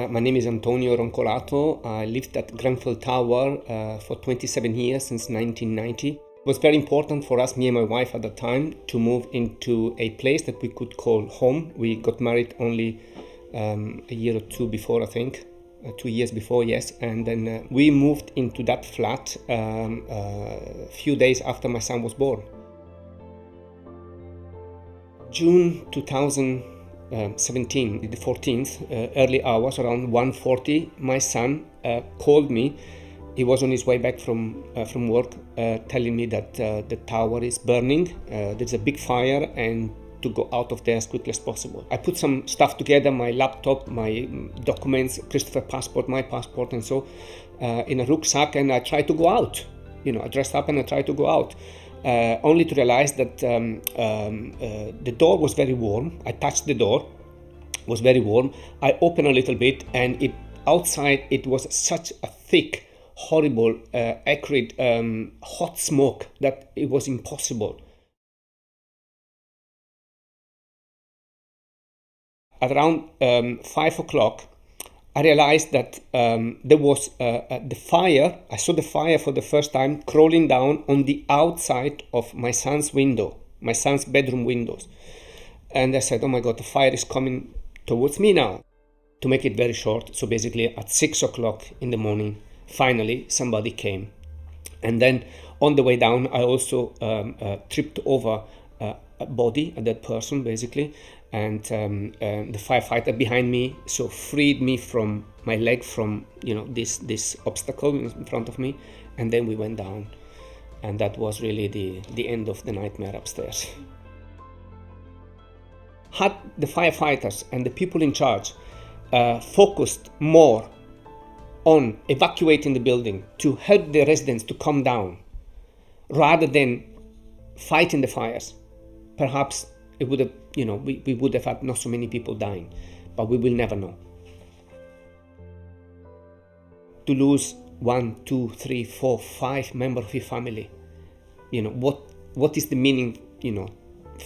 My name is Antonio Roncolato. I lived at Grenfell Tower for 27 years since 1990. It was very important for us, me and my wife at the time, to move into a place that we could call home. We got married only a year or two before, I think. 2 years before, yes. And then we moved into that flat a few days after my son was born. June 2017, the 14th, early hours, around 1:40, my son called me. He was on his way back from work, telling me that the tower is burning. There's a big fire and to go out of there as quickly as possible. I put some stuff together, my laptop, my documents, Christopher passport, my passport, and so in a rucksack, and I tried to go out. I dressed up and I tried to go out. Only to realize that the door was very warm. I touched the door, it was very warm. I opened a little bit, and outside it was such a thick, horrible, acrid, hot smoke that it was impossible. At around 5 o'clock, I realized that there was the fire. I saw the fire for the first time crawling down on the outside of my son's window, my son's bedroom windows. And I said, oh my God, the fire is coming towards me now. To make it very short, so basically at 6 o'clock in the morning, finally somebody came. And then on the way down, I also tripped over a body, a dead person basically. And the firefighter behind me so freed me from my leg from this obstacle in front of me, and then we went down, and that was really the end of the nightmare upstairs. Had the firefighters and the people in charge focused more on evacuating the building to help the residents to come down rather than fighting the fires, perhaps it would have, we would have had not so many people dying, but we will never know. To lose 1, 2, 3, 4, 5 members of your family, what is the meaning,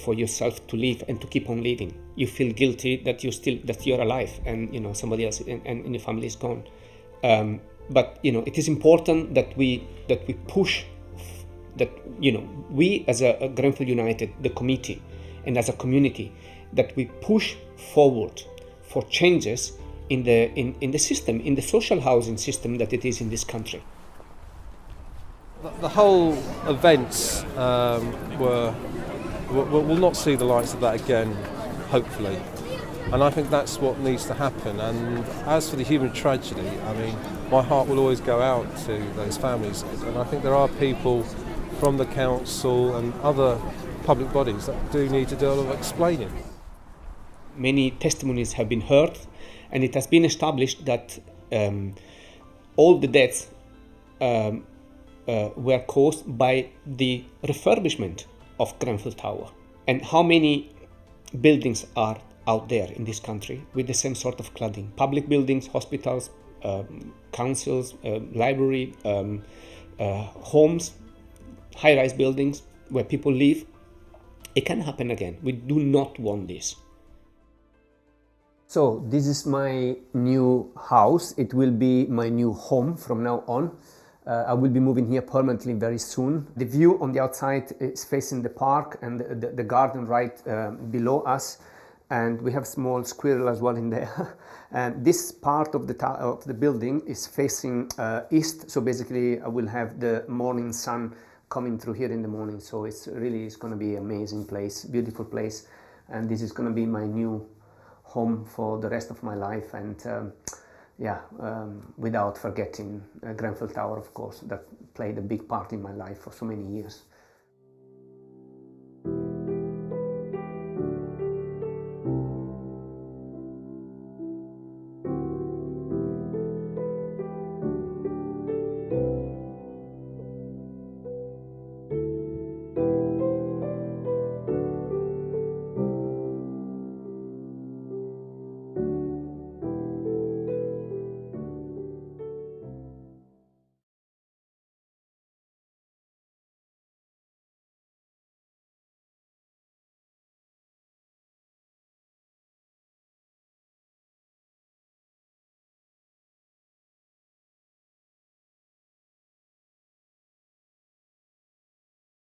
for yourself to live and to keep on living? You feel guilty that you're alive, and somebody else and your family is gone. But it is important that we push that we as a Grenfell United, the committee, and as a community, that we push forward for changes in the system, in the social housing system that it is in this country. The whole events will not see the likes of that again, hopefully. And I think that's what needs to happen. And as for the human tragedy, my heart will always go out to those families. And I think there are people from the council and other public bodies that do need to do a lot of explaining. Many testimonies have been heard, and it has been established that all the deaths were caused by the refurbishment of Grenfell Tower. And how many buildings are out there in this country with the same sort of cladding? Public buildings, hospitals, councils, library, homes, high-rise buildings where people live. It can happen again. We do not want this. So this is my new house. It will be my new home from now on. I will be moving here permanently very soon. The view on the outside is facing the park and the garden right below us. And we have small squirrel as well in there. And this part of the building is facing east. So basically I will have the morning sun coming through here in the morning. So it's going to be an amazing place, beautiful place. And this is going to be my new home for the rest of my life. And without forgetting Grenfell Tower, of course, that played a big part in my life for so many years.